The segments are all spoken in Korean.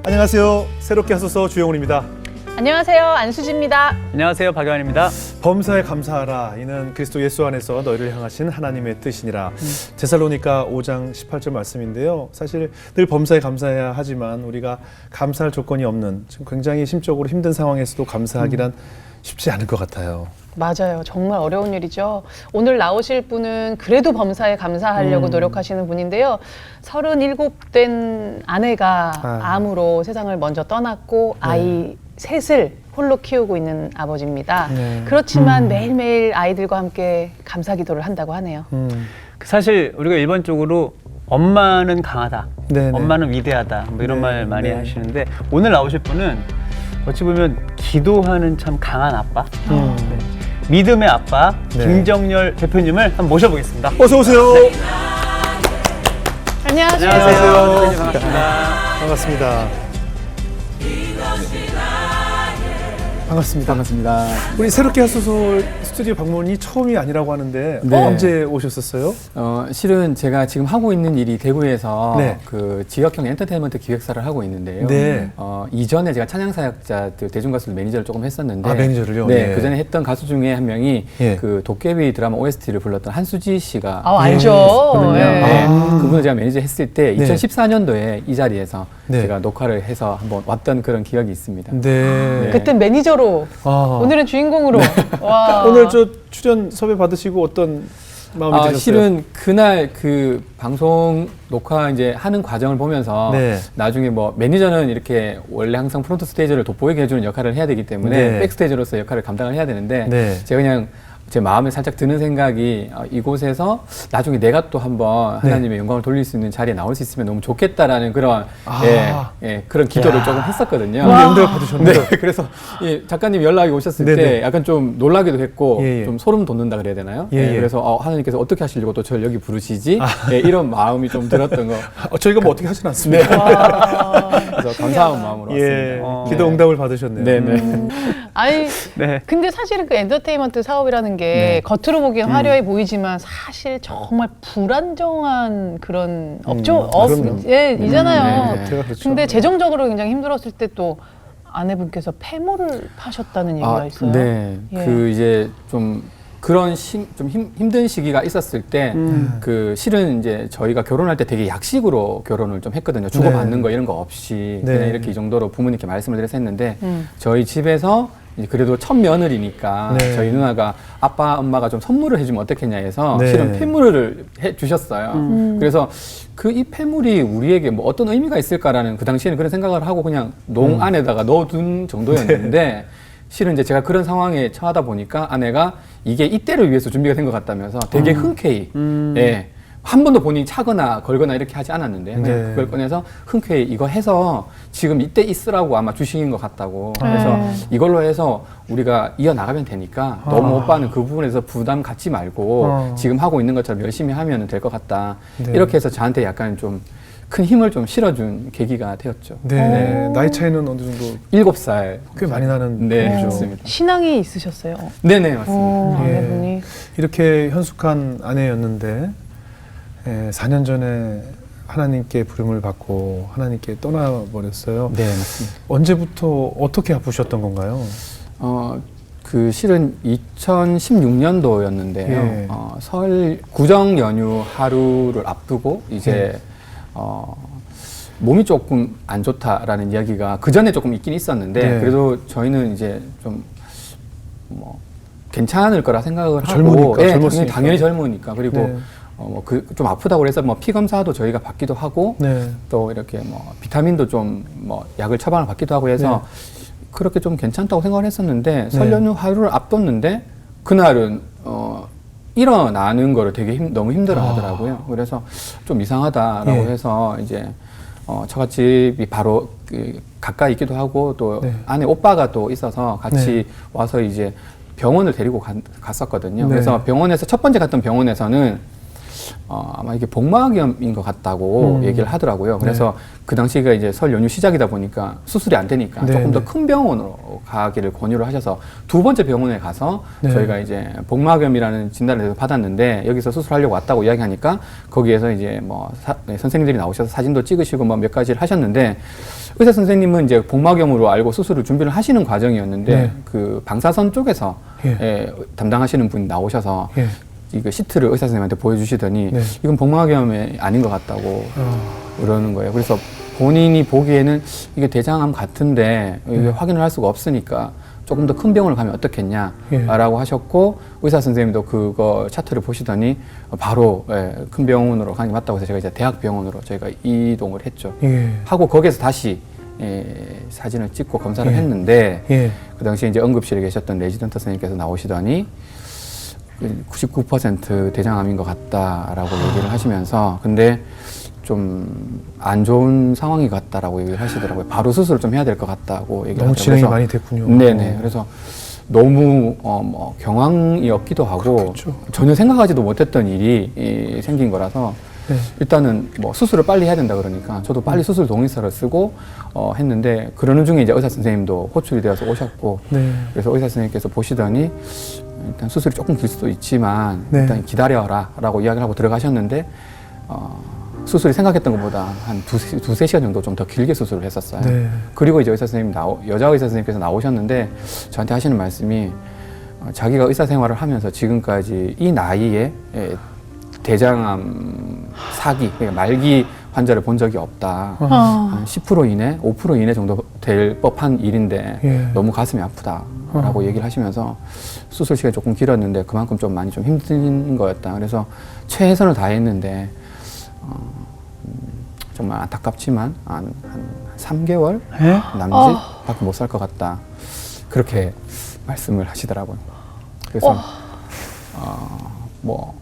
안녕하세요. 새롭게 하소서 주영훈입니다. 안녕하세요. 안수지입니다. 안녕하세요. 박요한입니다. 범사에 감사하라. 이는 그리스도 예수 안에서 너희를 향하신 하나님의 뜻이니라. 데살로니가 5장 18절 말씀인데요. 사실 늘 범사에 감사해야 하지만 우리가 감사할 조건이 없는 지금 굉장히 심적으로 힘든 상황에서도 감사하기란 쉽지 않을 것 같아요. 맞아요. 정말 어려운 일이죠. 오늘 나오실 분은 그래도 범사에 감사하려고 노력하시는 분인데요. 37된 아내가 암으로 세상을 먼저 떠났고 아이 셋을 홀로 키우고 있는 아버지입니다. 그렇지만 매일매일 아이들과 함께 감사 기도를 한다고 하네요. 사실 우리가 일반적으로 엄마는 강하다, 네네. 엄마는 위대하다 뭐 이런 네, 말 많이 네. 하시는데 오늘 나오실 분은 어찌 보면 기도하는 참 강한 아빠, 네. 믿음의 아빠 네. 김정열 대표님을 한번 모셔보겠습니다. 어서 오세요. 안녕하세요. 안녕하세요. 대표님 반갑습니다. 반갑습니다. 반갑습니다. 반갑습니다. 우리 새롭게 하소서 스튜디오 방문이 처음이 아니라고 하는데 네. 언제 오셨었어요? 실은 제가 지금 하고 있는 일이 대구에서 네. 그 지역형 엔터테인먼트 기획사를 하고 있는데요. 네. 이전에 제가 찬양사역자들 대중가수들 매니저를 조금 했었는데, 매니저를요? 네, 예. 그 전에 했던 가수 중에 한 명이 예. 그 도깨비 드라마 OST를 불렀던 한수지 씨가 알죠. 거든요. 네. 네. 그분을 제가 매니저 했을 때 네. 2014년도에 이 자리에서 네. 제가 녹화를 해서 한번 왔던 그런 기억이 있습니다. 네. 그때 매니저로 오늘은 주인공으로. 와. 오늘 저 출연 섭외 받으시고 어떤 마음이 드셨어요? 실은 그날 그 방송 녹화 이제 하는 과정을 보면서 네. 나중에 뭐 매니저는 이렇게 원래 항상 프론트 스테이지를 돋보이게 해주는 역할을 해야 되기 때문에 네. 백스테이지로서 역할을 감당을 해야 되는데 네. 제가 그냥 제 마음에 살짝 드는 생각이 이곳에서 나중에 내가 또 한번 네. 하나님의 영광을 돌릴 수 있는 자리에 나올 수 있으면 너무 좋겠다라는 그런 아. 그런 기도를 조금 했었거든요. 응답을 받으셨네요. 네, 그래서 이 작가님 연락이 오셨을 네네. 때 약간 좀 놀라기도 했고 예, 예. 좀 소름 돋는다 그래야 되나요? 예, 예. 그래서 하나님께서 어떻게 하시려고 또 저를 여기 부르시지? 이런 마음이 좀 들었던 거. 저희가 뭐 어떻게 하진 않습니다. 그래서 감사한 마음으로 예, 왔습니다. 기도 응답을 받으셨네요. 네네. 아니, 네. 근데 사실은 그 엔터테인먼트 사업이라는 게 네. 겉으로 보기엔 화려해 보이지만 사실 정말 불안정한 그런 업종, 그럼요. 이잖아요. 네. 제가 그렇죠. 근데 재정적으로 굉장히 힘들었을 때 또 아내분께서 폐물을 파셨다는 얘기가 있어요. 네. 예. 그 이제 좀 그런 좀 힘든 시기가 있었을 때 그 실은 이제 저희가 결혼할 때 되게 약식으로 결혼을 좀 했거든요. 주고받는 네. 거 이런 거 없이 네. 그냥 이렇게 이 정도로 부모님께 말씀을 드려서 했는데 저희 집에서 이제 그래도 첫 며느리니까 네. 저희 누나가 아빠 엄마가 좀 선물을 해주면 어떻겠냐 해서 네. 실은 폐물을 해 주셨어요. 그래서 그 이 폐물이 우리에게 뭐 어떤 의미가 있을까라는 그 당시에는 그런 생각을 하고 그냥 농 안에다가 넣어둔 정도였는데 실은 이제 제가 그런 상황에 처하다 보니까 아내가 이게 이때를 위해서 준비가 된 것 같다면서 되게 흔쾌히 예. 한 번도 본인이 차거나 걸거나 이렇게 하지 않았는데 네. 그걸 꺼내서 흔쾌히 이거 해서 지금 이때 있으라고 아마 주신 것 같다고 그래서 이걸로 해서 우리가 이어나가면 되니까 너무 오빠는 그 부분에서 부담 갖지 말고 지금 하고 있는 것처럼 열심히 하면 될 것 같다 네. 이렇게 해서 저한테 약간 좀 큰 힘을 좀 실어준 계기가 되었죠. 네. 나이 차이는 어느 정도 7살. 꽤 많이 나는 네, 편이죠. 맞습니다. 신앙이 있으셨어요. 네네, 맞습니다. 예. 아내분이. 이렇게 현숙한 아내였는데 4년 전에 하나님께 부름을 받고 하나님께 떠나버렸어요. 네, 맞습니다. 언제부터 어떻게 아프셨던 건가요? 그 실은 2016년도였는데요. 예. 설 구정 연휴 하루를 앞두고 이제 몸이 조금 안 좋다라는 이야기가 그 전에 조금 있긴 있었는데 네. 그래도 저희는 이제 좀 뭐 괜찮을 거라 생각을 하고 젊으니까, 예, 젊었으니까. 당연히 젊으니까 그리고 네. 좀 아프다고 그래서 뭐 피 검사도 저희가 받기도 하고 네. 또 이렇게 뭐 비타민도 좀 뭐 약을 처방을 받기도 하고 해서 그렇게 좀 괜찮다고 생각을 했었는데 설 연휴 하루를 앞뒀는데 그날은 일어나는 거를 되게 너무 힘들어 하더라고요. 그래서 좀 이상하다라고 예. 해서 이제 처갓집이 바로 가까이 있기도 하고 또 네. 안에 오빠가 또 있어서 같이 네. 와서 이제 병원을 데리고 갔었거든요. 네. 그래서 병원에서 첫 번째 갔던 병원에서는 아마 이게 복막염인 것 같다고 얘기를 하더라고요. 그래서 그 당시가 이제 설 연휴 시작이다 보니까 수술이 안 되니까 네, 조금 더 네. 큰 병원으로 가기를 권유를 하셔서 두 번째 병원에 가서 네. 저희가 이제 복막염이라는 진단을 받았는데 여기서 수술하려고 왔다고 이야기하니까 거기에서 이제 뭐 선생님들이 나오셔서 사진도 찍으시고 뭐 몇 가지를 하셨는데 의사 선생님은 이제 복막염으로 알고 수술을 준비를 하시는 과정이었는데 네. 그 방사선 쪽에서 예. 담당하시는 분이 나오셔서 예. 이거 시트를 의사 선생님한테 보여주시더니 네. 이건 복막염이 아닌 것 같다고 어. 그러는 거예요. 그래서 본인이 보기에는 이게 대장암 같은데 이게 네. 확인을 할 수가 없으니까 조금 더 큰 병원을 가면 어떻겠냐라고 예. 하셨고 의사 선생님도 그거 차트를 보시더니 바로 큰 병원으로 가는 게 맞다고 해서 제가 이제 대학병원으로 저희가 이동을 했죠. 예. 하고 하고 거기에서 다시 사진을 찍고 검사를 예. 했는데 예. 그 당시에 이제 응급실에 계셨던 레지던트 선생님께서 나오시더니 99% 대장암인 것 같다라고 얘기를 하시면서 근데 좀 안 좋은 상황이 같다라고 얘기를 하시더라고요. 바로 수술을 좀 해야 될 것 같다고 얘기를 너무 하더라고요. 진행이 그래서 많이 됐군요. 네네. 그래서 너무 뭐 경황이었기도 하고 그렇겠죠. 전혀 생각하지도 못했던 일이 생긴 거라서 네. 일단은 뭐 수술을 빨리 해야 된다 그러니까 저도 빨리 수술 동의서를 쓰고 했는데 그러는 중에 이제 의사 선생님도 호출이 되어서 오셨고 네. 그래서 의사 선생님께서 보시더니 일단 수술이 조금 길 수도 있지만 네. 일단 기다려라라고 이야기를 하고 들어가셨는데 수술이 생각했던 것보다 한 두세 시간 정도 좀 더 길게 수술을 했었어요. 네. 그리고 이제 의사 선생님 여자 의사 선생님께서 나오셨는데 저한테 하시는 말씀이 자기가 의사 생활을 하면서 지금까지 이 나이에 대장암 사기, 그러니까 말기 환자를 본 적이 없다. 한 10% 이내, 5% 이내 정도 될 법한 일인데 예. 너무 가슴이 아프다라고 얘기를 하시면서 수술 시간이 조금 길었는데 그만큼 좀 많이 좀 힘든 거였다. 그래서 최선을 다했는데 정말 안타깝지만 한 3개월 예? 남짓밖에 못 살 것 같다. 그렇게 말씀을 하시더라고요. 그래서 뭐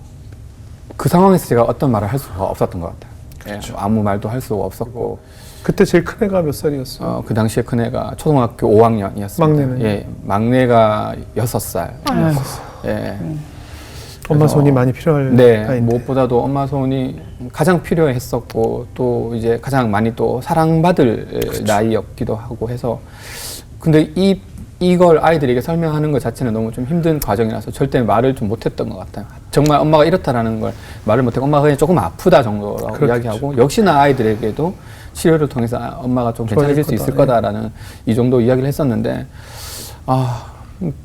그 상황에서 제가 어떤 말을 할 수가 없었던 것 같아요. 그렇죠. 아무 말도 할 수가 없었고 그때 제일 큰 애가 몇 살이었어요? 그 당시에 큰애가 초등학교 5학년이었습니다. 막내는? 예, 막내가 6살. 예. 엄마 그래서 손이 많이 필요할 네, 나이인데. 무엇보다도 엄마 손이 가장 필요했었고 또 이제 가장 많이 또 사랑받을 나이였기도 하고 해서 근데 이걸 아이들에게 설명하는 것 자체는 너무 좀 힘든 과정이라서 절대 말을 좀 못했던 것 같아요. 정말 엄마가 이렇다라는 걸 말을 못하고 엄마가 그냥 조금 아프다 정도라고 그렇겠죠. 이야기하고 역시나 아이들에게도 치료를 통해서 엄마가 좀 괜찮아질 수 좋아질 있을 거다. 거다라는 이 정도 이야기를 했었는데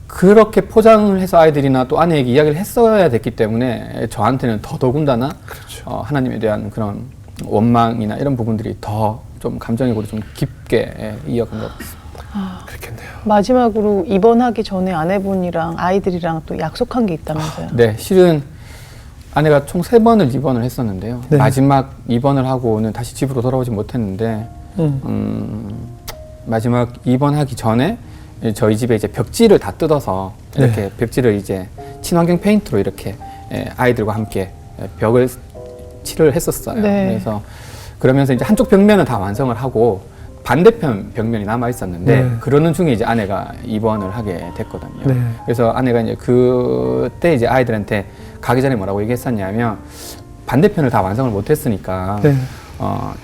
그렇게 포장을 해서 아이들이나 또 아내에게 이야기를 했어야 됐기 때문에 저한테는 더더군다나 그렇죠. 하나님에 대한 그런 원망이나 이런 부분들이 더 좀 감정적으로 좀 깊게 이어간 것 같습니다. 그렇겠네요. 마지막으로 입원하기 전에 아내분이랑 아이들이랑 또 약속한 게 있다면서요? 네, 실은 아내가 총 3번을 입원을 했었는데요. 네. 마지막 입원을 하고는 다시 집으로 돌아오지 못했는데 마지막 입원하기 전에 저희 집에 이제 벽지를 다 뜯어서 이렇게 네. 벽지를 이제 친환경 페인트로 이렇게 아이들과 함께 벽을 칠을 했었어요. 네. 그래서 그러면서 이제 한쪽 벽면은 다 완성을 하고 반대편 벽면이 남아 있었는데 네. 그러는 중에 이제 아내가 입원을 하게 됐거든요. 네. 그래서 아내가 이제 그때 이제 아이들한테 가기 전에 뭐라고 얘기했었냐면 반대편을 다 완성을 못했으니까 네.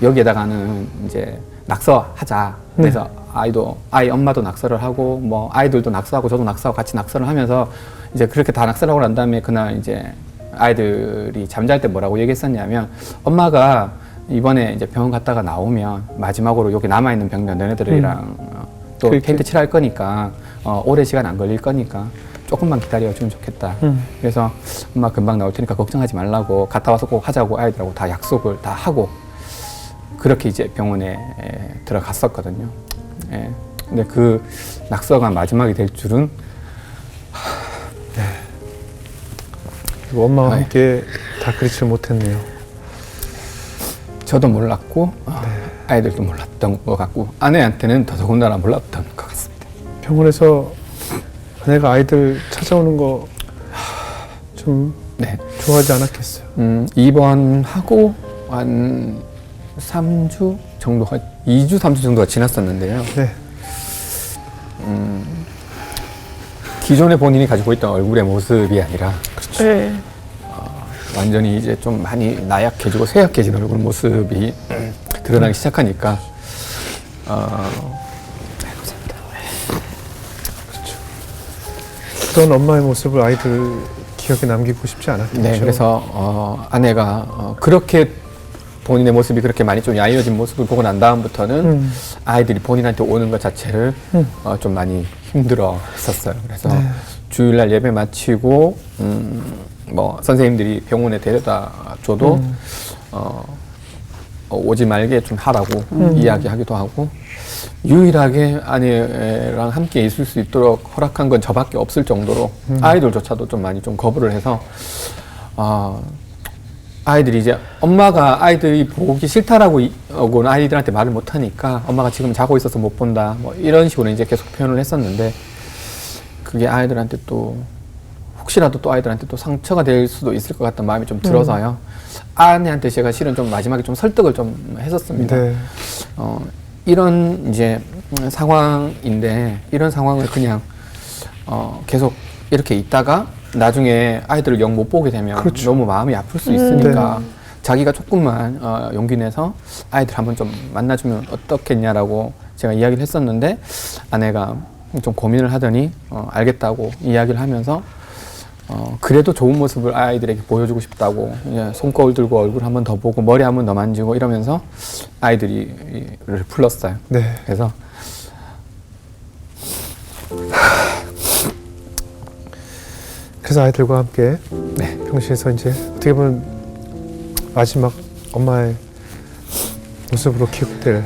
여기에다가는 이제 낙서하자. 그래서 아이 엄마도 낙서를 하고 뭐 아이들도 낙서하고 저도 낙서하고 같이 낙서를 하면서 이제 그렇게 다 낙서를 하고 난 다음에 그날 이제 아이들이 잠잘 때 뭐라고 얘기했었냐면 엄마가 이번에 이제 병원 갔다가 나오면 마지막으로 여기 남아있는 벽면 너네들이랑 또 그렇게. 페인트 칠할 거니까 오래 시간 안 걸릴 거니까 조금만 기다려주면 좋겠다. 그래서 엄마 금방 나올 테니까 걱정하지 말라고 갔다 와서 꼭 하자고 아이들하고 다 약속을 다 하고 그렇게 이제 병원에 들어갔었거든요. 예. 근데 그 낙서가 마지막이 될 줄은 그리고 엄마와 네. 함께 다 그리지를 못했네요. 저도 몰랐고 아이들도 몰랐던 것 같고 아내한테는 더더군다나 몰랐던 것 같습니다. 병원에서 아내가 아이들 찾아오는 거 좀 네. 좋아하지 않았겠어요. 입원하고 한 3주 정도가 2주 3주 정도가 지났었는데요. 네. 기존에 본인이 가지고 있던 얼굴의 모습이 아니라 네. 완전히 이제 좀 많이 나약해지고 쇠약해진 얼굴 모습이 드러나기 시작하니까 그런 엄마의 모습을 아이들 기억에 남기고 싶지 않았겠죠. 네, 그래서 아내가 그렇게 본인의 모습이 그렇게 많이 좀 야해진 모습을 보고 난 다음부터는 아이들이 본인한테 오는 것 자체를 좀 많이 힘들어 했었어요. 그래서 네. 주일날 예배 마치고 뭐 선생님들이 병원에 데려다 줘도 오지 말게 좀 하라고 이야기하기도 하고, 유일하게 아내랑 함께 있을 수 있도록 허락한 건 저밖에 없을 정도로 아이들조차도 좀 많이 좀 거부를 해서 아이들이 이제 엄마가 아이들이 보기 싫다라고 하고는 아이들한테 말을 못 하니까 엄마가 지금 자고 있어서 못 본다 뭐 이런 식으로 이제 계속 표현을 했었는데, 그게 아이들한테 또 혹시라도 또 아이들한테 또 상처가 될 수도 있을 것 같다는 마음이 좀 들어서요. 아내한테 제가 실은 좀 마지막에 좀 설득을 좀 했었습니다. 네. 이런 이제 상황인데, 이런 상황을 그냥 계속 이렇게 있다가 나중에 아이들을 영 못 보게 되면 그렇죠. 너무 마음이 아플 수 있으니까 네. 자기가 조금만 용기 내서 아이들 한번 좀 만나주면 어떻겠냐라고 제가 이야기를 했었는데, 아내가 좀 고민을 하더니 알겠다고 이야기를 하면서 그래도 좋은 모습을 아이들에게 보여주고 싶다고 손거울 들고 얼굴 한번 더 보고 머리 한번 더 만지고 이러면서 아이들이를 불렀어요. 네. 그래서 그래서 아이들과 함께 네. 병실에서 이제 어떻게 보면 마지막 엄마의 모습으로 기억될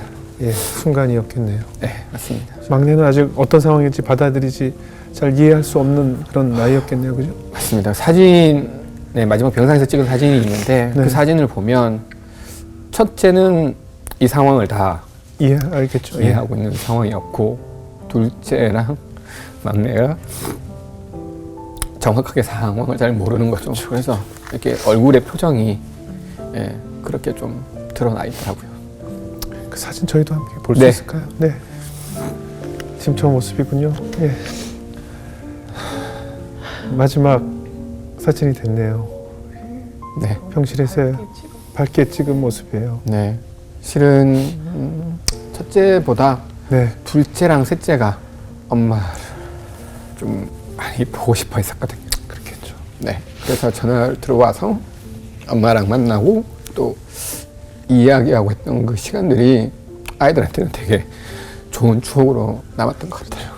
순간이었겠네요. 네, 맞습니다. 막내는 아직 어떤 상황인지 받아들이지 잘 이해할 수 없는 그런 나이였겠네요, 그죠? 맞습니다. 사진에 마지막 병상에서 찍은 사진이 있는데 네. 그 사진을 보면 첫째는 이 상황을 다 알겠죠. 이해하고 있는 상황이었고, 둘째랑 막내가 정확하게 상황을 잘 모르는 거죠. 그래서 이렇게 얼굴의 표정이 그렇게 좀 드러나 있더라고요. 그 사진 저희도 함께 볼 수 네. 있을까요? 네. 지금 저 모습이군요. 예. 마지막 사진이 됐네요. 네. 병실에서 밝게 찍은 모습이에요. 네. 실은 첫째보다 네. 둘째랑 셋째가 엄마를 좀 많이 보고 싶어 했었거든요. 그렇겠죠. 네. 그래서 전화를 들어와서 엄마랑 만나고 또 이야기하고 했던 그 시간들이 아이들한테는 되게 좋은 추억으로 남았던 것 같아요.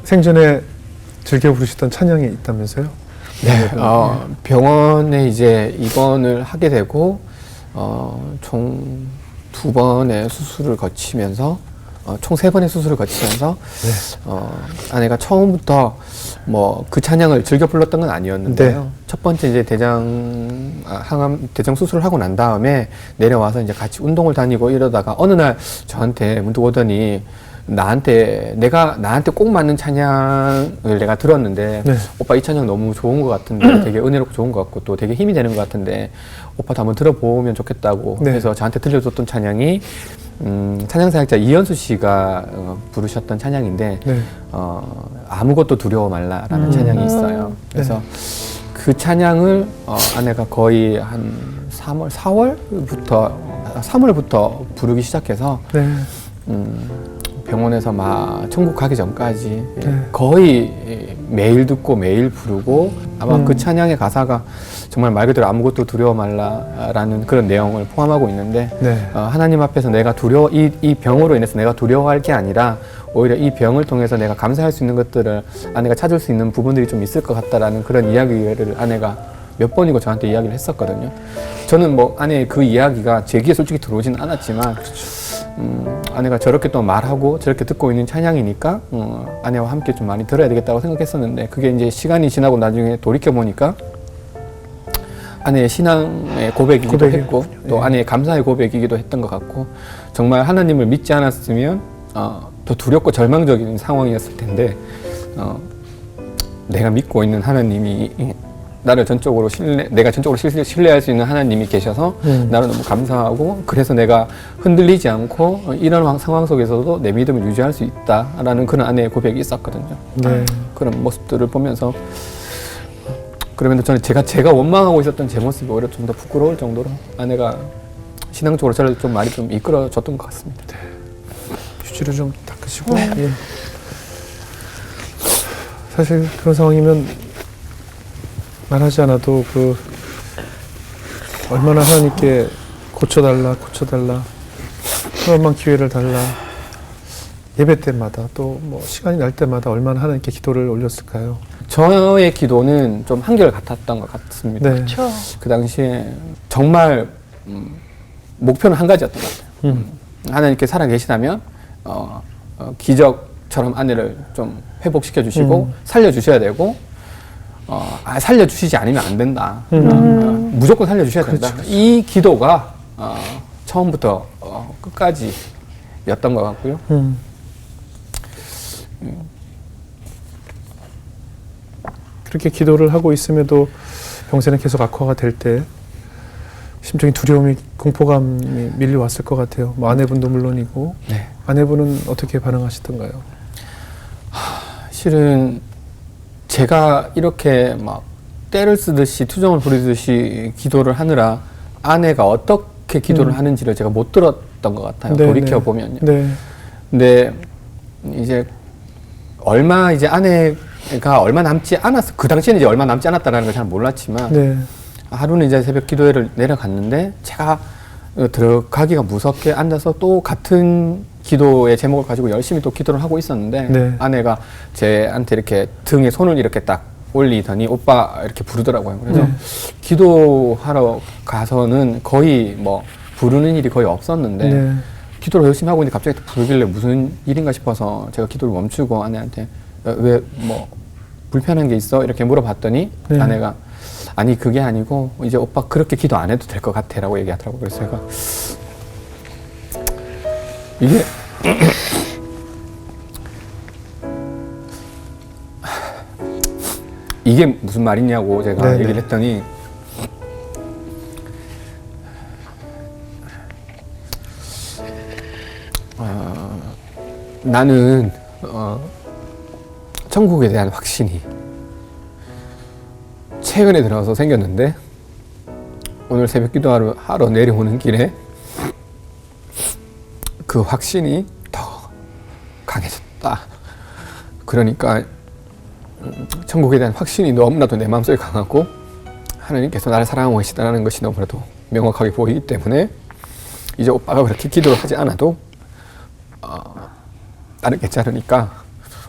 생전에 즐겨 부르시던 찬양이 있다면서요? 네. 병원에 이제 입원을 하게 되고 총 2번의 수술을 거치면서 총 3번의 수술을 거치면서 아내가 처음부터 뭐 그 찬양을 즐겨 불렀던 건 아니었는데요. 네. 첫 번째 이제 항암 대장 수술을 하고 난 다음에 내려와서 이제 같이 운동을 다니고 이러다가 어느 날 저한테 문득 오더니 나한테 꼭 맞는 찬양을 내가 들었는데 네. 오빠 이 찬양 너무 좋은 것 같은데 되게 은혜롭고 좋은 것 같고 또 되게 힘이 되는 것 같은데 오빠도 한번 들어보면 좋겠다고 네. 해서 저한테 들려줬던 찬양이 찬양사역자 이현수 씨가 부르셨던 찬양인데 네. 아무것도 두려워 말라라는 찬양이 있어요. 그래서 네. 그 찬양을 아내가 거의 한 3월부터 부르기 시작해서 네. 병원에서 막 천국 가기 전까지 네. 거의 매일 듣고 매일 부르고 아마 그 찬양의 가사가 정말 말 그대로 아무것도 두려워 말라라는 그런 내용을 포함하고 있는데 네. 하나님 앞에서 내가 이 병으로 인해서 내가 두려워할 게 아니라 오히려 이 병을 통해서 내가 감사할 수 있는 것들을 아내가 찾을 수 있는 부분들이 좀 있을 것 같다라는 그런 이야기를 아내가 몇 번이고 저한테 이야기를 했었거든요. 저는 뭐 아내의 그 이야기가 제 귀에 솔직히 들어오지는 않았지만 아내가 저렇게 또 말하고 저렇게 듣고 있는 찬양이니까 아내와 함께 좀 많이 들어야 되겠다고 생각했었는데, 그게 이제 시간이 지나고 나중에 돌이켜보니까 아내의 신앙의 고백이기도 했고 또 아내의 감사의 고백이기도 했던 것 같고, 정말 하나님을 믿지 않았으면 더 두렵고 절망적인 상황이었을 텐데 내가 믿고 있는 하나님이 내가 전적으로 신뢰할 수 있는 하나님이 계셔서 나는 너무 감사하고, 그래서 내가 흔들리지 않고 이런 상황 속에서도 내 믿음을 유지할 수 있다라는 그런 아내의 고백이 있었거든요. 네. 그런 모습들을 보면서 그러면 저는 제가 원망하고 있었던 제 모습이 오히려 좀 더 부끄러울 정도로 아내가 신앙적으로 저를 좀 많이 좀 이끌어줬던 것 같습니다. 휴지를 좀 닦으시고. 예. 사실 그런 상황이면 말하지 않아도 그 얼마나 하나님께 고쳐달라 그런만 기회를 달라 예배 때마다 또 뭐 시간이 날 때마다 얼마나 하나님께 기도를 올렸을까요? 저의 기도는 좀 한결 같았던 것 같습니다. 네. 그렇죠. 그 당시에 정말 목표는 한 가지였던 것 같아요. 하나님께 살아계시다면 기적처럼 아내를 좀 회복시켜 주시고 살려주셔야 되고 살려주시지 않으면 안 된다. 무조건 살려주셔야 된다. 이 기도가 처음부터 끝까지였던 것 같고요. 그렇게 기도를 하고 있음에도 병세는 계속 악화가 될 때 심적인 두려움이 공포감이 밀려왔을 것 같아요. 뭐 아내분도 물론이고 네. 아내분은 어떻게 반응하시던가요? 실은 제가 이렇게 막 때를 쓰듯이 투정을 부리듯이 기도를 하느라 아내가 어떻게 기도를 하는지를 제가 못 들었던 것 같아요. 네, 돌이켜 네. 보면요. 네. 근데 이제 얼마 이제 아내가 얼마 남지 않았어. 그 당시에는 이제 얼마 남지 않았다라는 걸 잘 몰랐지만 네. 하루는 이제 새벽 기도회를 내려갔는데 제가 들어가기가 무섭게 앉아서 또 같은 기도의 제목을 가지고 열심히 또 기도를 하고 있었는데 네. 아내가 제한테 이렇게 등에 손을 이렇게 딱 올리더니 오빠 이렇게 부르더라고요. 그래서 기도하러 가서는 거의 뭐 부르는 일이 거의 없었는데 네. 기도를 열심히 하고 있는데 갑자기 부르길래 무슨 일인가 싶어서 제가 기도를 멈추고 아내한테 왜 뭐 불편한 게 있어? 이렇게 물어봤더니 네. 아내가 아니 그게 아니고 이제 오빠 그렇게 기도 안 해도 될 것 같아 라고 얘기하더라고요. 그래서 제가 이게 이게 무슨 말이냐고 제가 네네. 얘기를 했더니 나는 천국에 대한 확신이 최근에 들어서 생겼는데 오늘 새벽 기도하러 내려오는 길에 그 확신이 더 강해졌다. 그러니까 천국에 대한 확신이 너무나도 내 마음속에 강하고 하나님께서 나를 사랑하고 계시다는 것이 너무나도 명확하게 보이기 때문에 이제 오빠가 그렇게 기도를 하지 않아도 나는 괜찮으니까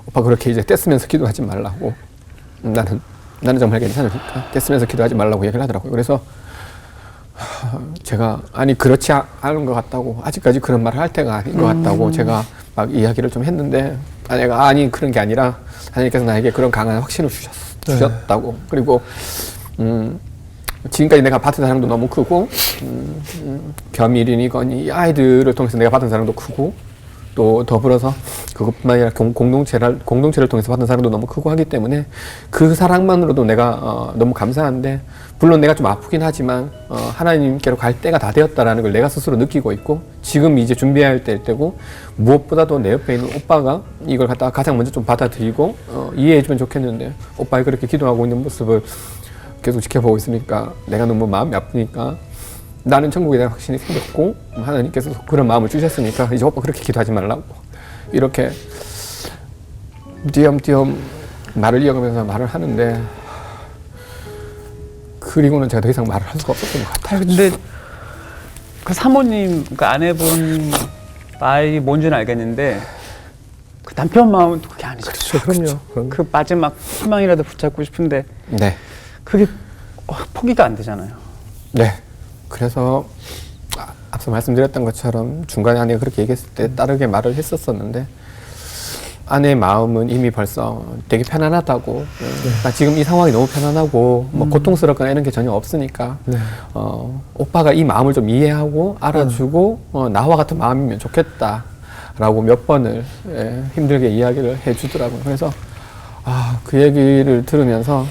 오빠 그렇게 이제 떼쓰면서 기도하지 말라고 나는 정말 괜찮으니까 떼쓰면서 기도하지 말라고 얘기를 하더라고요. 그래서 제가 아니 그렇지 않은 것 같다고 아직까지 그런 말을 할 때가 아닌 것 같다고 제가 막 이야기를 좀 했는데 아내가 아니 그런 게 아니라 하나님께서 나에게 그런 강한 확신을 주셨다고 그리고 지금까지 내가 받은 사랑도 너무 크고 겸일이니거니 아이들을 통해서 내가 받은 사랑도 크고 또 더불어서 그것뿐만 아니라 공동체를 통해서 받은 사랑도 너무 크고 하기 때문에 그 사랑만으로도 내가 너무 감사한데 물론 내가 좀 아프긴 하지만 하나님께로 갈 때가 다 되었다라는 걸 내가 스스로 느끼고 있고 지금 이제 준비해야 할 때고 무엇보다도 내 옆에 있는 오빠가 이걸 갖다가 가장 먼저 좀 받아들이고 이해해주면 좋겠는데 오빠가 그렇게 기도하고 있는 모습을 계속 지켜보고 있으니까 내가 너무 마음이 아프니까 나는 천국에 대한 확신이 생겼고 하나님께서 그런 마음을 주셨으니까 이제 오빠 그렇게 기도하지 말라고 이렇게 띄엄띄엄 말을 이어가면서 말을 하는데 그리고는 제가 더 이상 말을 할 수가 없었던 것 같아요. 근데 그 사모님, 그 아내분 말이 뭔지는 알겠는데 그 남편 마음은 또 그게 아니죠. 그렇죠. 그럼요. 그 마지막 희망이라도 붙잡고 싶은데 네. 그게 포기가 안 되잖아요. 네. 그래서 앞서 말씀드렸던 것처럼 중간에 아내가 그렇게 얘기했을 때 따르게 말을 했었었는데 아내의 마음은 이미 벌써 되게 편안하다고 나 지금 이 상황이 너무 편안하고 뭐 고통스럽거나 이런 게 전혀 없으니까 네. 오빠가 이 마음을 좀 이해하고 알아주고 나와 같은 마음이면 좋겠다라고 몇 번을 힘들게 이야기를 해주더라고요. 그래서 그 얘기를 들으면서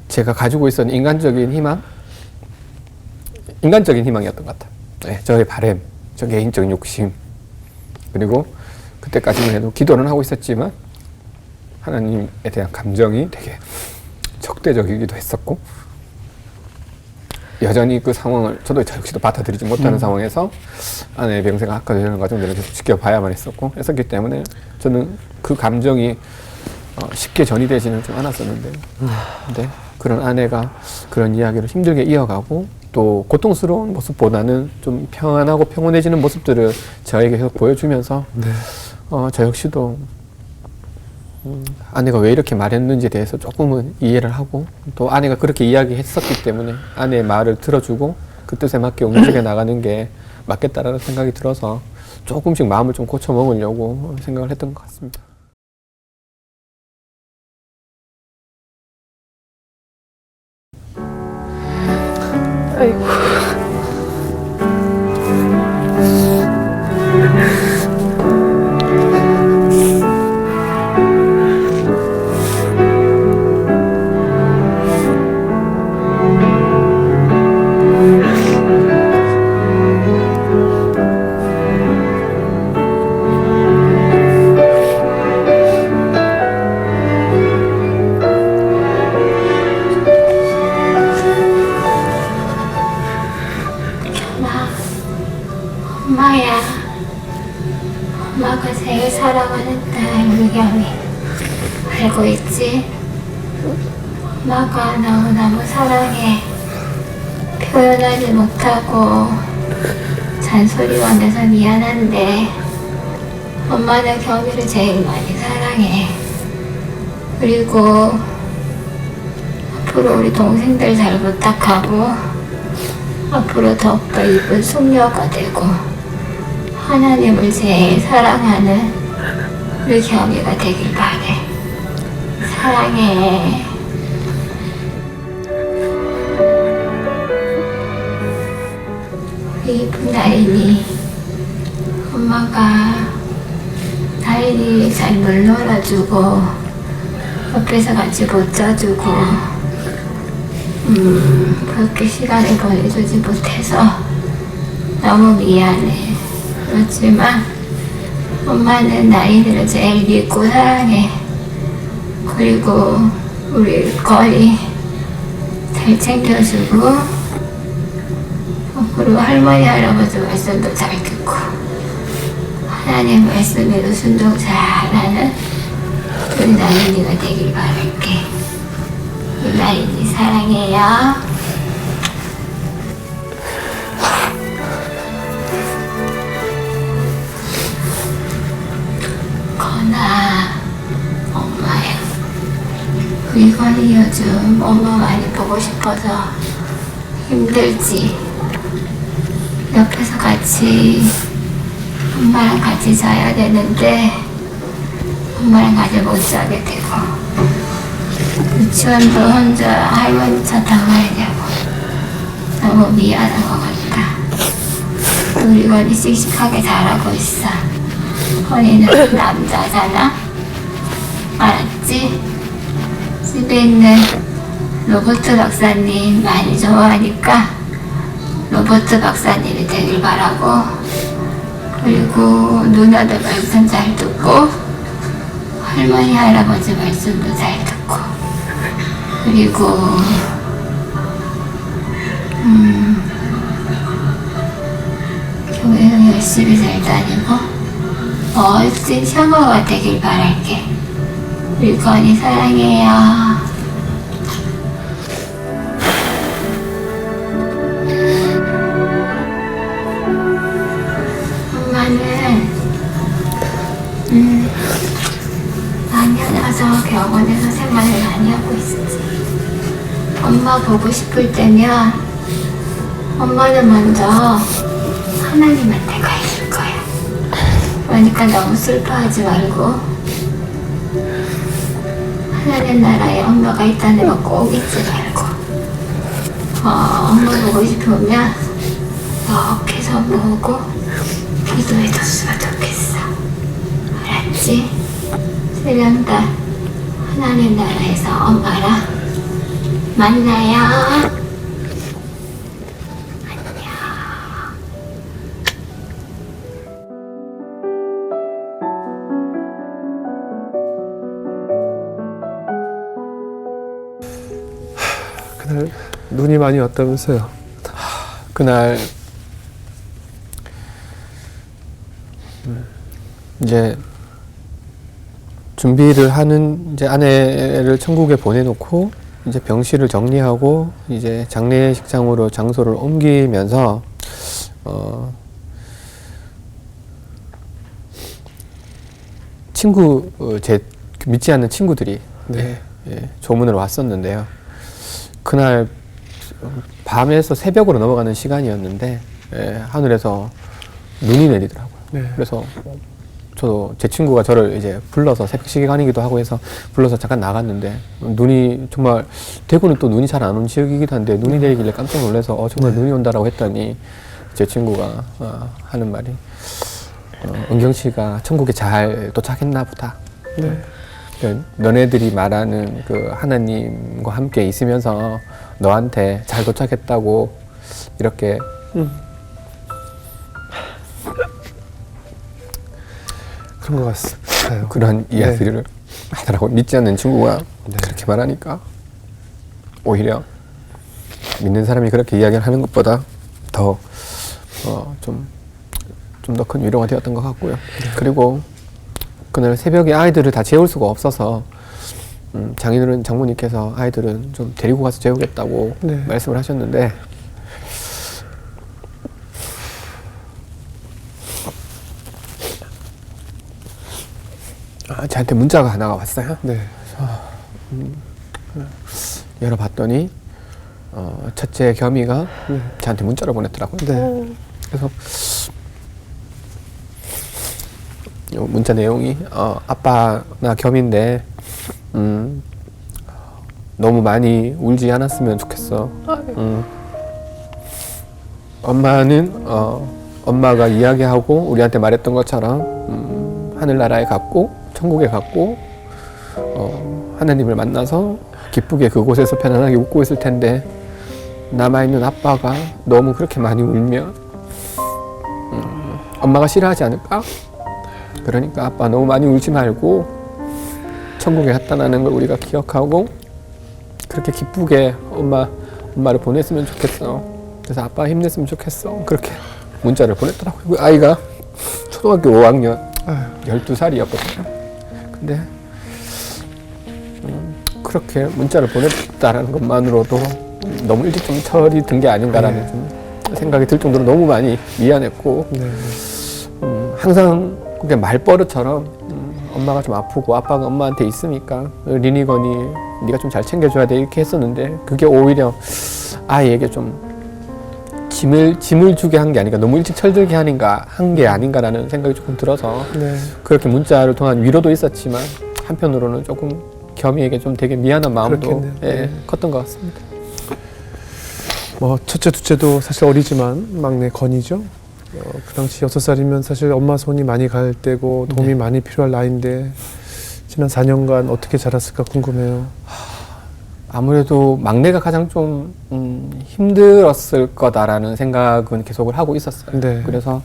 제가 가지고 있었던 인간적인 희망이었던 것 같아요. 네, 저의 바램, 저 개인적인 욕심, 그리고 그때까지만 해도 기도는 하고 있었지만 하나님에 대한 감정이 되게 적대적이기도 했었고 여전히 그 상황을 저도 역시도 받아들이지 못하는 상황에서 아내의 병세가 악화되는 과정들을 계속 지켜봐야만 했었기 때문에 저는 그 감정이 쉽게 전이되지는 좀 않았었는데 근데 그런 아내가 그런 이야기를 힘들게 이어가고 또 고통스러운 모습보다는 좀 평안하고 평온해지는 모습들을 저에게 계속 보여주면서 저 역시도 아내가 왜 이렇게 말했는지에 대해서 조금은 이해를 하고 또 아내가 그렇게 이야기했었기 때문에 아내의 말을 들어주고 그 뜻에 맞게 움직여 나가는 게 맞겠다라는 생각이 들어서 조금씩 마음을 좀 고쳐 먹으려고 생각을 했던 것 같습니다. 아이고. 엄마야, 엄마가 제일 사랑하는 딸 유경이 알고 있지? 엄마가 너무너무 사랑해. 표현하지 못하고 잔소리가 내서 미안한데 엄마는 경이를 제일 많이 사랑해. 그리고 앞으로 우리 동생들 잘 부탁하고 앞으로 더욱더 이쁜 숙녀가 되고 하나님을 제일 사랑하는 우리 경이가 되길 바래. 사랑해. 우리 이쁜 나인이 엄마가 나인이 잘 물 놀아주고 옆에서 같이 보짜주고 그렇게 시간을 보내주지 못해서 너무 미안해. 그렇지만 엄마는 나이들을 제일 믿고 사랑해. 그리고 우리 거리 잘 챙겨주고 그리고 할머니 할아버지 말씀도 잘 듣고 하나님 말씀에도 순종 잘하는 우리 나인이가 되길 바랄게. 우리 나인이 사랑해요. 엄마야, 우리 건이 요즘 엄마 많이 보고 싶어서 힘들지? 옆에서 같이 엄마랑 같이 자야 되는데 엄마랑 같이 못 자게 되고 유치원도 혼자 할머니 차 타고 가야 되고 너무 미안한 것 같다. 우리 건이 씩씩하게 잘하고 있어. 건이는 남자잖아? 알았지? 집에 있는 로버트 박사님 많이 좋아하니까 로버트 박사님이 되길 바라고 그리고 누나들 말씀 잘 듣고 할머니 할아버지 말씀도 잘 듣고 그리고 교회는 열심히 잘 다니고 멋진 샤머가 되길 바랄게. 우리 건이 사랑해요. 엄마는 당연해서 병원에서 생활을 많이 하고 있었지. 엄마 보고 싶을 때면 엄마는 먼저 하나님한테 가 있을 거야. 그러니까 너무 슬퍼하지 말고 하나님 나라에 엄마가 있다는 거 꼭 잊지 말고 엄마 보고 싶으면 이렇게 손 모으고 기도해줬으면 좋겠어. 알았지? 세 명 다 하나님 나라에서 엄마랑 만나요. 눈이 많이 왔다면서요? 그날 이제 준비를 하는 이제 아내를 천국에 보내놓고 이제 병실을 정리하고 이제 장례식장으로 장소를 옮기면서 제 믿지 않는 친구들이 조문을 왔었는데요. 그날 밤에서 새벽으로 넘어가는 시간이었는데 하늘에서 눈이 내리더라고요. 네. 그래서 저도 제 친구가 저를 이제 불러서 새벽 시간이기도 하고 해서 불러서 잠깐 나갔는데 눈이 정말 대구는 또 눈이 잘 안 오는 지역이기도 한데 눈이 내리길래 깜짝 놀라서 정말 눈이 온다라고 했더니 제 친구가 하는 말이 은경 씨가 천국에 잘 도착했나 보다. 너네들이 말하는 그 하나님과 함께 있으면서 너한테 잘 도착했다고 이렇게 그런 것 같습니다. 그런 이야기를 하더라고. 믿지 않는 친구가 그렇게 말하니까 오히려 믿는 사람이 그렇게 이야기를 하는 것보다 더 좀 더 큰 위로가 되었던 것 같고요. 그리고 그날 새벽에 아이들을 다 재울 수가 없어서 장모님께서 아이들은 좀 데리고 가서 재우겠다고 말씀을 하셨는데 저한테 문자가 하나가 왔어요. 열어봤더니 첫째 겸이가 저한테 문자를 보냈더라고요. 그래서 문자 내용이 아빠나 겸인데 너무 많이 울지 않았으면 좋겠어. 엄마는 엄마가 이야기하고 우리한테 말했던 것처럼 하늘나라에 갔고 천국에 갔고 하나님을 만나서 기쁘게 그곳에서 편안하게 웃고 있을 텐데 남아있는 아빠가 너무 그렇게 많이 울면 엄마가 싫어하지 않을까? 그러니까 아빠 너무 많이 울지 말고 천국에 갔다는 걸 우리가 기억하고 그렇게 기쁘게 엄마를 보냈으면 좋겠어. 그래서 아빠 힘냈으면 좋겠어. 그렇게 문자를 보냈더라고요. 그 아이가 초등학교 5학년 12살이었거든요. 근데 그렇게 문자를 보냈다라는 것만으로도 너무 일찍 좀 철이 든 게 아닌가라는 좀 생각이 들 정도로 너무 많이 미안했고 항상 그게 말버릇처럼 엄마가 좀 아프고 아빠가 엄마한테 있으니까 리니건이 네가 좀 잘 챙겨줘야 돼 이렇게 했었는데 그게 오히려 아이에게 좀 짐을 주게 한 게 아닌가 너무 일찍 철들게 한 게 아닌가라는 생각이 조금 들어서 그렇게 문자를 통한 위로도 있었지만 한편으로는 조금 겸이에게 좀 되게 미안한 마음도 컸던 것 같습니다. 뭐 첫째, 둘째도 사실 어리지만 막내 건이죠. 그 당시 6살이면 사실 엄마 손이 많이 갈 때고 도움이 많이 필요할 나이인데 지난 4년간 어떻게 자랐을까 궁금해요. 아무래도 막내가 가장 좀 힘들었을 거다라는 생각은 계속을 하고 있었어요. 그래서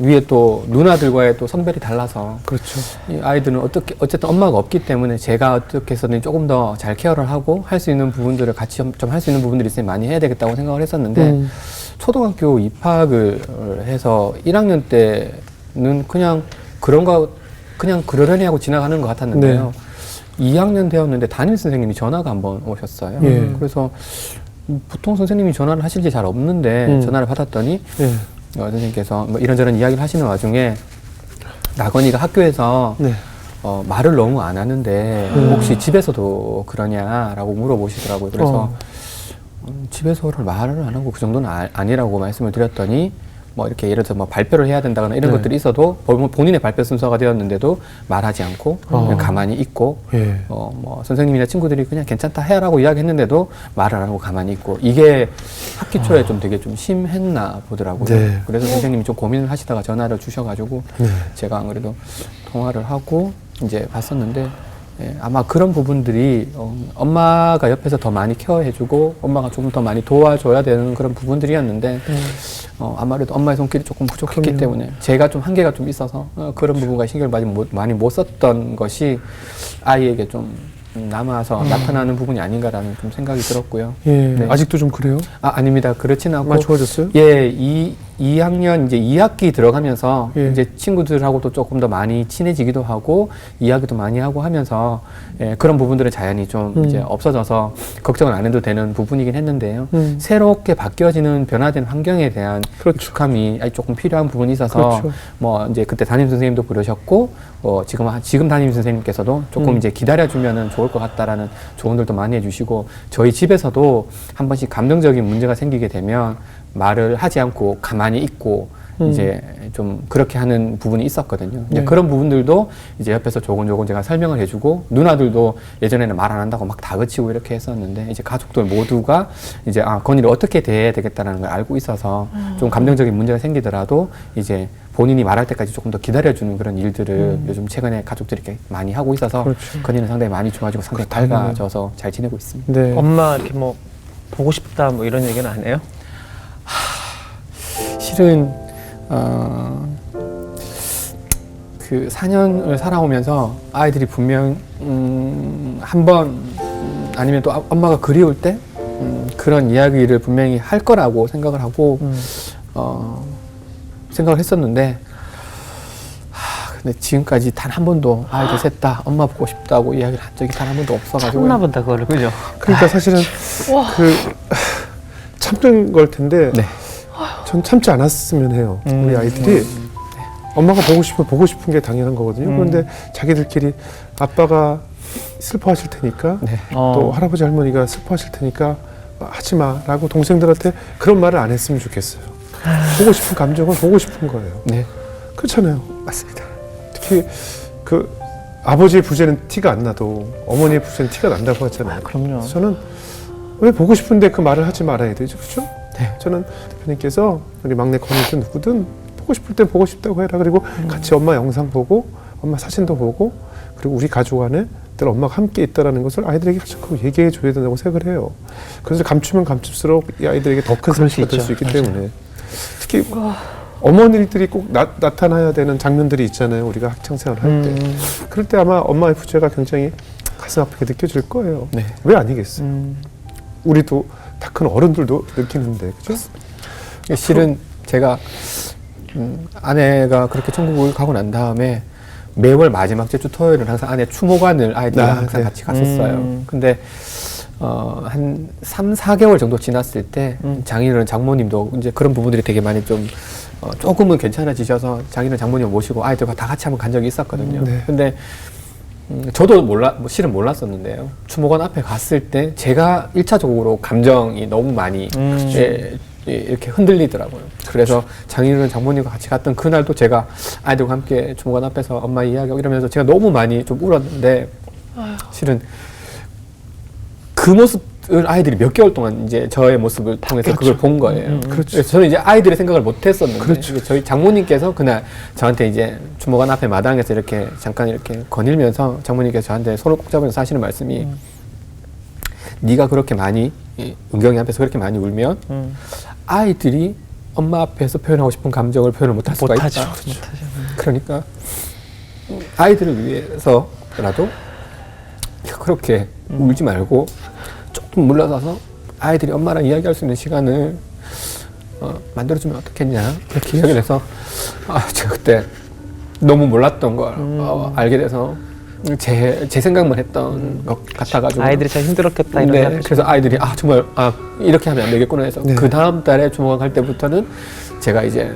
위에 또 누나들과의 또 선별이 달라서 그렇죠. 이 아이들은 어쨌든 엄마가 없기 때문에 제가 어떻게 해서든 조금 더 잘 케어를 하고 할 수 있는 부분들을 같이 좀 할 수 있는 부분들이 있으면 많이 해야 되겠다고 생각을 했었는데 초등학교 입학을 해서 1학년 때는 그냥 그러려니 하고 지나가는 것 같았는데요. 2학년 되었는데 담임 선생님이 전화가 한번 오셨어요. 그래서 보통 선생님이 전화를 하실지 잘 없는데 전화를 받았더니 선생님께서 뭐 이런저런 이야기를 하시는 와중에 나건이가 학교에서 말을 너무 안 하는데 혹시 집에서도 그러냐라고 물어보시더라고요. 그래서 집에서를 말을 안 하고 그 정도는 아니라고 말씀을 드렸더니 뭐 이렇게 예를 들어서 뭐 발표를 해야 된다거나 이런 것들이 있어도 본인의 발표 순서가 되었는데도 말하지 않고 그냥 가만히 있고 뭐 선생님이나 친구들이 그냥 괜찮다 해라고 이야기했는데도 말을 안 하고 가만히 있고 이게 학기 초에 좀 되게 좀 심했나 보더라고요. 그래서 선생님이 좀 고민을 하시다가 전화를 주셔가지고 제가 안 그래도 통화를 하고 이제 봤었는데 아마 그런 부분들이 엄마가 옆에서 더 많이 케어해주고 엄마가 조금 더 많이 도와줘야 되는 그런 부분들이었는데 아무래도 엄마의 손길이 조금 부족했기 때문에 제가 좀 한계가 좀 있어서 그런 부분과 신경을 많이 못 썼던 것이 아이에게 좀 남아서 나타나는 부분이 아닌가라는 좀 생각이 들었고요. 예, 네. 아직도 좀 그래요? 아닙니다. 그렇진 않고 많이 좋아졌어요? 예, 2학년 이제 2학기 들어가면서 예. 이제 친구들하고도 조금 더 많이 친해지기도 하고 이야기도 많이 하고 하면서 예, 그런 부분들은 자연히 좀 이제 없어져서 걱정을 안 해도 되는 부분이긴 했는데요. 새롭게 바뀌어지는 변화된 환경에 대한 그렇죠. 익숙함이 조금 필요한 부분이 있어서 그렇죠. 뭐 이제 그때 담임 선생님도 그러셨고 지금 담임 선생님께서도 조금 이제 기다려주면은 좋을 것 같다라는 조언들도 많이 해주시고 저희 집에서도 한 번씩 감정적인 문제가 생기게 되면 말을 하지 않고 가만히 있고 이제 좀 그렇게 하는 부분이 있었거든요. 이제 네. 그런 부분들도 이제 옆에서 조곤조곤 제가 설명을 해주고 누나들도 예전에는 말 안 한다고 막 다그치고 이렇게 했었는데 이제 가족들 모두가 이제 건이를 어떻게 대해야 되겠다는 걸 알고 있어서 좀 감정적인 문제가 생기더라도 이제 본인이 말할 때까지 조금 더 기다려주는 그런 일들을 요즘 최근에 가족들이 이렇게 많이 하고 있어서 그렇죠. 건이는 상당히 많이 좋아지고 상당히 밝아져서 잘 지내고 있습니다. 네. 엄마 이렇게 뭐 보고 싶다 뭐 이런 얘기는 안 해요? 실은 그 4년을 살아오면서 아이들이 분명 한 번 아니면 또 엄마가 그리울 때 그런 이야기를 분명히 할 거라고 생각을 하고 생각을 했었는데 근데 지금까지 단 한 번도 아이들 셋 다 엄마 보고 싶다고 이야기를 한 적이 단 한 번도 없어가지고 참나 보다 그거를 그죠? 그러니까 사실은 그 참는 걸 텐데 네. 전 참지 않았으면 해요. 우리 아이들이 엄마가 보고 싶은 게 당연한 거거든요. 그런데 자기들끼리 아빠가 슬퍼하실 테니까 네. 또 할아버지 할머니가 슬퍼하실 테니까 하지 마라고 동생들한테 그런 말을 안 했으면 좋겠어요. 보고 싶은 감정은 보고 싶은 거예요. 네. 그렇잖아요. 맞습니다. 특히 그 아버지의 부재는 티가 안 나도 어머니의 부재는 티가 난다고 하잖아요. 그럼요. 그래서 저는 왜 보고 싶은데 그 말을 하지 말아야 되죠, 그렇죠? 네. 저는 대표님께서 우리 막내 건이든 누구든 보고 싶을 땐 보고 싶다고 해라. 그리고 같이 엄마 영상 보고 엄마 사진도 보고 그리고 우리 가족 안에 늘 엄마가 함께 있다라는 것을 아이들에게 자꾸 얘기해 줘야 된다고 생각을 해요. 그래서 감추면 감출수록 이 아이들에게 더 큰 그럴 수 상처가 될 있죠. 수 있기 때문에 특히 어머니들이 꼭 나타나야 되는 장면들이 있잖아요. 우리가 학창생활 할 때. 그럴 때 아마 엄마의 부재가 굉장히 가슴 아프게 느껴질 거예요. 네. 왜 아니겠어요? 우리도 다 큰 어른들도 느끼는데, 그죠? 실은 제가 아내가 그렇게 천국을 가고 난 다음에 매월 마지막 주 토요일은 항상 아내 추모관을 아이들이랑 항상 네. 같이 갔었어요. 근데 한 3, 4개월 정도 지났을 때 장인어른 장모님도 이제 그런 부분들이 되게 많이 좀 조금은 괜찮아지셔서 장인어른 장모님 모시고 아이들과 다 같이 한번 간 적이 있었거든요. 네. 근데 저도 실은 몰랐었는데요. 추모관 앞에 갔을 때 제가 1차적으로 감정이 너무 많이 이렇게 흔들리더라고요. 그래서 장인어른 장모님과 같이 갔던 그날도 제가 아이들과 함께 추모관 앞에서 엄마 이야기하고 이러면서 제가 너무 많이 좀 울었는데 실은 그 모습을 아이들이 몇 개월 동안 이제 저의 모습을 통해서 그걸 본 거예요. 그렇죠. 그래서 저는 이제 아이들의 생각을 못 했었는데 그렇죠. 이게 저희 장모님께서 그날 저한테 이제 주무관 앞에 마당에서 이렇게 잠깐 이렇게 거닐면서 장모님께서 저한테 손을 꼭 잡으면서 하시는 말씀이 네가 그렇게 많이 은경이 앞에서 그렇게 많이 울면 아이들이 엄마 앞에서 표현하고 싶은 감정을 표현을 못할 수가 못하죠. 있다. 못하죠. 그러니까 아이들을 위해서라도 그렇게 울지 말고 조금 물러서서 아이들이 엄마랑 이야기할 수 있는 시간을 만들어주면 어떻겠냐 이렇게 이야기를 해서 제가 그때 너무 몰랐던 걸 알게 돼서 제 생각만 했던 것 같아가지고 아이들이 참 힘들었겠다 이런 네, 생각이 그래서 아이들이 정말 이렇게 하면 안 되겠구나 해서 네. 그 다음 달에 주모관 갈 때부터는 제가 이제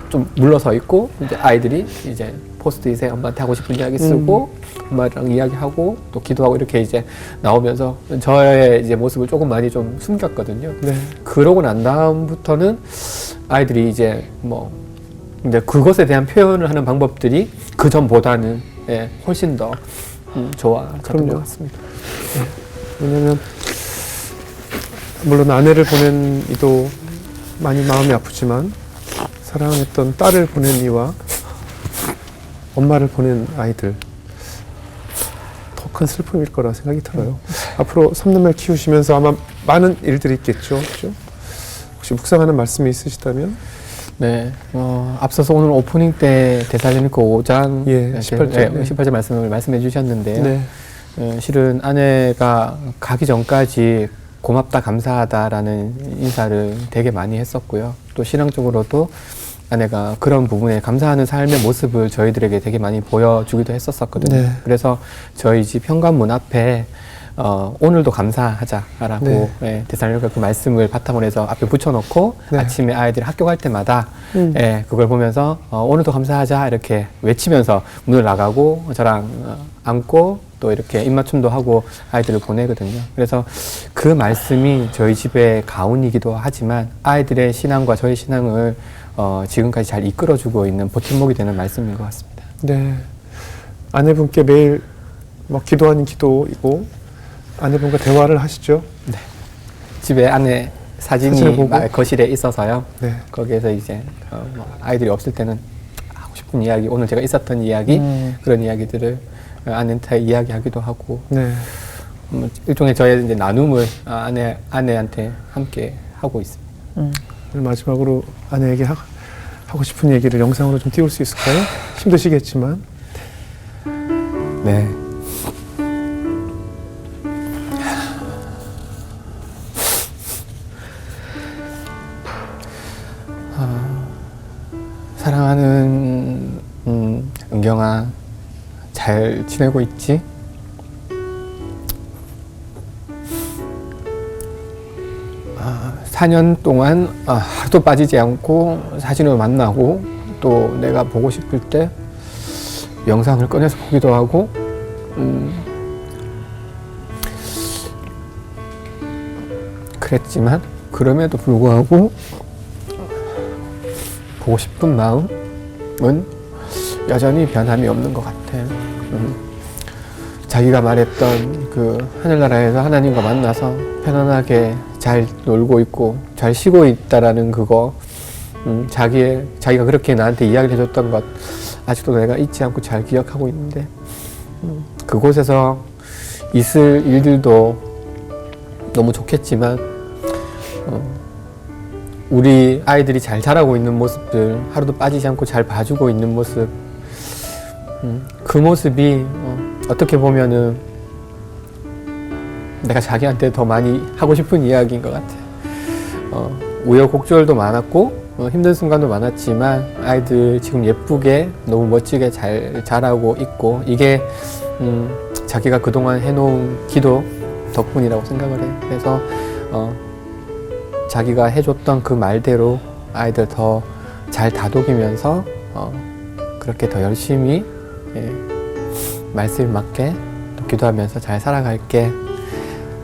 좀 물러서 있고 이제 아이들이 이제 포스트잇에 엄마한테 하고 싶은 이야기 쓰고 엄마랑 이야기하고 또 기도하고 이렇게 이제 나오면서 저의 이제 모습을 조금 많이 좀 숨겼거든요. 네. 그러고 난 다음부터는 아이들이 이제 뭐 이제 그것에 대한 표현을 하는 방법들이 그 전보다는 훨씬 더 좋아졌던 그럼요. 것 같습니다. 왜냐면 물론 아내를 보낸 이도 많이 마음이 아프지만 사랑했던 딸을 보낸 이와 엄마를 보낸 아이들 더 큰 슬픔일 거라 생각이 들어요. 앞으로 삼남매 키우시면서 아마 많은 일들이 있겠죠. 그렇죠? 혹시 묵상하는 말씀이 있으시다면? 네, 앞서서 오늘 오프닝 때 데살로니가 5장 예, 18절. 네. 18절 말씀을 말씀해 주셨는데요. 네. 실은 아내가 가기 전까지 고맙다, 감사하다라는 인사를 되게 많이 했었고요. 또 신앙적으로도 아내가 그런 부분에 감사하는 삶의 모습을 저희들에게 되게 많이 보여주기도 했었거든요. 네. 그래서 저희 집 현관문 앞에 오늘도 감사하자라고 네. 예, 데살로니가 그 말씀을 바탕으로 해서 앞에 붙여놓고 네. 아침에 아이들이 학교 갈 때마다 예, 그걸 보면서 오늘도 감사하자 이렇게 외치면서 문을 나가고 저랑 안고 또 이렇게 입맞춤도 하고 아이들을 보내거든요. 그래서 그 말씀이 저희 집의 가훈이기도 하지만 아이들의 신앙과 저의 신앙을 지금까지 잘 이끌어주고 있는 버팀목이 되는 말씀인 것 같습니다. 네. 아내분께 매일 뭐 기도 아닌 기도이고 아내분과 대화를 하시죠? 집에 아내 사진을 사진이 보고? 거실에 있어서요. 네. 거기에서 이제 뭐 아이들이 없을 때는 하고 싶은 이야기, 오늘 제가 있었던 이야기, 그런 이야기들을 아내한테 이야기하기도 하고 네. 일종의 저의 이제 나눔을 아내한테 함께 하고 있습니다. 오늘 마지막으로 아내에게 하고 싶은 얘기를 영상으로 좀 띄울 수 있을까요? 힘드시겠지만. 네. 사랑하는 은경아, 잘 지내고 있지? 아, 4년 동안 하루도 빠지지 않고 사진을 만나고 또 내가 보고 싶을 때 영상을 꺼내서 보기도 하고 그랬지만 그럼에도 불구하고 보고 싶은 마음은 여전히 변함이 없는 것 같아요. 자기가 말했던 그 하늘나라에서 하나님과 만나서 편안하게 잘 놀고 있고 잘 쉬고 있다라는 그거, 자기가 그렇게 나한테 이야기를 해줬던 것 아직도 내가 잊지 않고 잘 기억하고 있는데 그곳에서 있을 일들도 너무 좋겠지만 우리 아이들이 잘 자라고 있는 모습들, 하루도 빠지지 않고 잘 봐주고 있는 모습, 그 모습이 어떻게 보면은 내가 자기한테 더 많이 하고 싶은 이야기인 것 같아요. 우여곡절도 많았고 힘든 순간도 많았지만 아이들 지금 예쁘게 너무 멋지게 잘 자라고 있고 이게 자기가 그동안 해놓은 기도 덕분이라고 생각을 해요. 그래서 자기가 해줬던 그 말대로 아이들 더 잘 다독이면서 그렇게 더 열심히 말씀을 맞게 또 기도하면서 잘 살아갈게.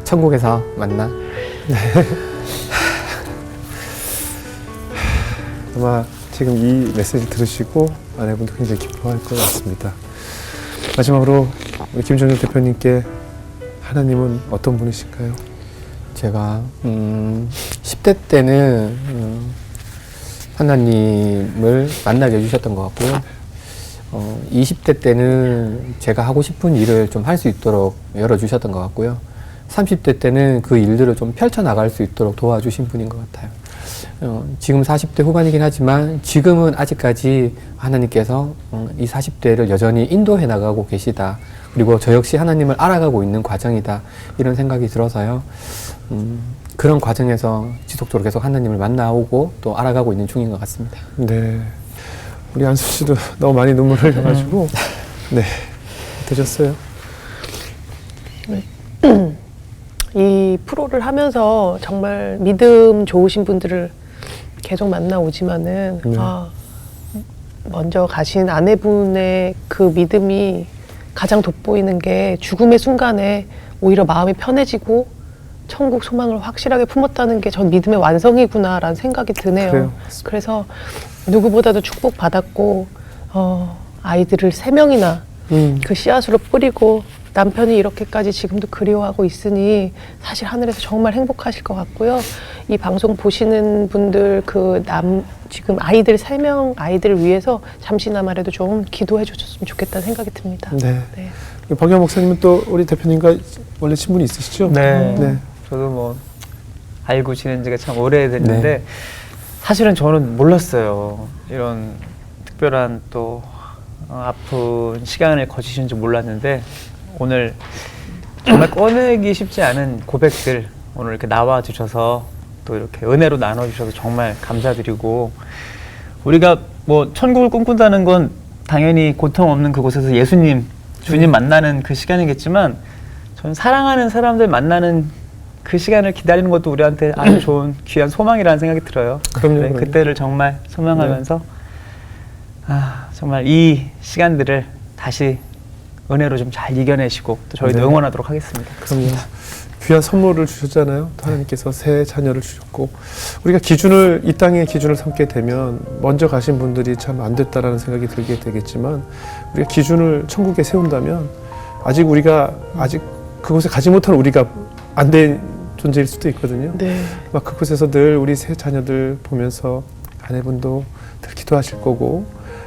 천국에서 만나. 아마 지금 이 메시지 들으시고 아내분도 굉장히 기뻐할 것 같습니다. 마지막으로 우리 김정준 대표님께 하나님은 어떤 분이실까요? 제가 10대 때는 하나님을 만나게 해주셨던 것 같고요. 20대 때는 제가 하고 싶은 일을 좀 할 수 있도록 열어주셨던 것 같고요. 30대 때는 그 일들을 좀 펼쳐나갈 수 있도록 도와주신 분인 것 같아요. 지금 40대 후반이긴 하지만 지금은 아직까지 하나님께서 이 40대를 여전히 인도해 나가고 계시다. 그리고 저 역시 하나님을 알아가고 있는 과정이다. 이런 생각이 들어서요. 그런 과정에서 지속적으로 계속 하나님을 만나오고 또 알아가고 있는 중인 것 같습니다. 네. 우리 안수 씨도 너무 많이 눈물을 흘려가지고 네. 되셨어요? 이 프로를 하면서 정말 믿음 좋으신 분들을 계속 만나오지만은 먼저 가신 아내분의 그 믿음이 가장 돋보이는 게 죽음의 순간에 오히려 마음이 편해지고 천국 소망을 확실하게 품었다는 게 전 믿음의 완성이구나라는 생각이 드네요. 그래요. 그래서 누구보다도 축복받았고 아이들을 3명이나 그 씨앗으로 뿌리고 남편이 이렇게까지 지금도 그리워하고 있으니 사실 하늘에서 정말 행복하실 것 같고요. 이 방송 보시는 분들 지금 아이들 3명 아이들을 위해서 잠시나마라도 좀 기도해 주셨으면 좋겠다는 생각이 듭니다. 네. 네. 박영 목사님은 또 우리 대표님과 원래 친분이 있으시죠? 네. 네. 저도 뭐 알고 지낸 지가 참 오래됐는데 네. 사실은 저는 몰랐어요. 이런 특별한 또 아픈 시간을 거치신 줄 몰랐는데 오늘 정말 꺼내기 쉽지 않은 고백들 오늘 이렇게 나와 주셔서 또 이렇게 은혜로 나눠 주셔서 정말 감사드리고, 우리가 뭐 천국을 꿈꾼다는 건 당연히 고통 없는 그곳에서 예수님, 주님 만나는 그 시간이겠지만, 저는 사랑하는 사람들 만나는 그 시간을 기다리는 것도 우리한테 아주 좋은 귀한 소망이라는 생각이 들어요. 그럼요, 네, 그럼요. 그때를 정말 소망하면서 정말 이 시간들을 다시 은혜로 좀 잘 이겨내시고 또 저희도 네. 응원하도록 하겠습니다. 그럼요. 귀한 선물을 주셨잖아요. 또 하나님께서 새 자녀를 주셨고, 우리가 기준을, 이 땅의 기준을 삼게 되면 먼저 가신 분들이 참 안 됐다라는 생각이 들게 되겠지만, 우리가 기준을 천국에 세운다면 아직 그곳에 가지 못한 우리가 안 된 존재일 수도 있거든요. 네. 막 그곳에서 늘 우리 새 자녀들 보면서 아내분도 늘 기도하실 거고,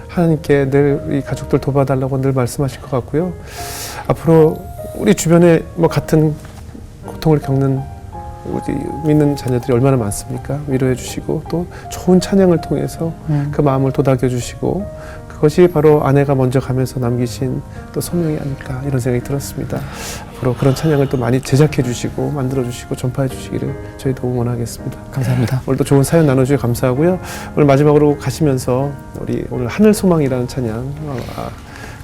하나님께 늘 우리 가족들 도와달라고 늘 말씀하실 것 같고요. 앞으로 우리 주변에 뭐 같은 고통을 겪는 우리 믿는 자녀들이 얼마나 많습니까? 위로해 주시고 또 좋은 찬양을 통해서 그 마음을 도닥여 주시고, 그것이 바로 아내가 먼저 가면서 남기신 또 소명이 아닐까, 이런 생각이 들었습니다. 앞으로 그런 찬양을 또 많이 제작해 주시고 만들어 주시고 전파해 주시기를 저희도 응원하겠습니다. 감사합니다. 오늘도 좋은 사연 나눠주셔서 감사하고요. 오늘 마지막으로 가시면서 우리 오늘 하늘 소망이라는 찬양,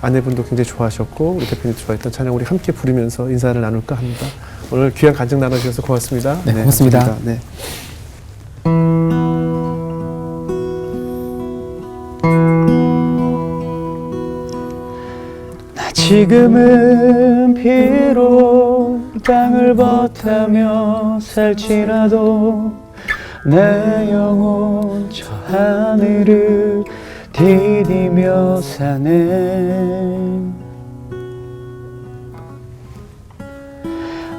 아내분도 굉장히 좋아하셨고 우리 대표님도 좋아했던 찬양 우리 함께 부르면서 인사를 나눌까 합니다. 오늘 귀한 간증 나눠주셔서 고맙습니다. 네, 고맙습니다. 감사합니다. 네. 지금은 비록 땅을 버타며 살지라도 내 영혼 저 하늘을 디디며 사네.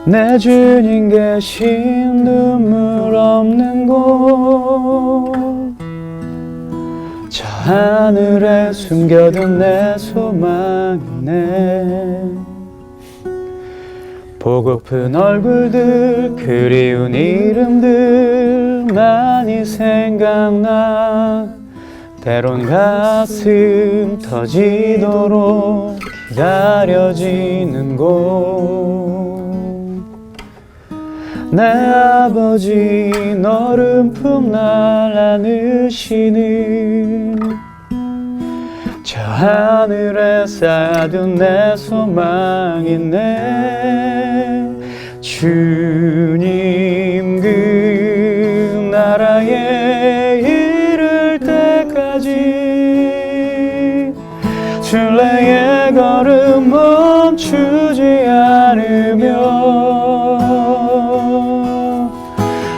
내 주님 계신 눈물 없는 곳, 저 하늘에 숨겨둔 내 소망이네. 보고픈 얼굴들, 그리운 이름들 많이 생각나. 때론 가슴 터지도록 기다려지는 곳. 내 아버지 너른 품 날 안으시는 저 하늘에 쌓아둔 내 소망이네. 주님 그 나라에 이를 때까지 순례의 걸음 멈추지 않으며,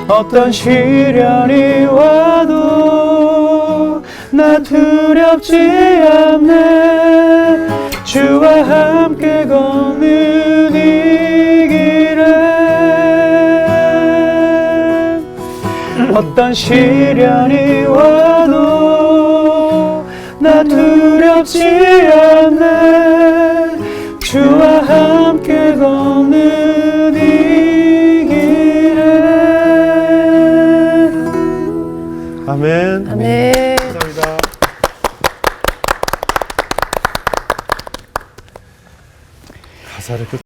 어떤 시련이 와도 나 두렵지 않네. 주와 함께 걷는 이 길에 어떤 시련이 와도 나 두렵지 않네. 주와 함께 걷는 이 길에. 아멘. 아멘. 감사합니다. 가사를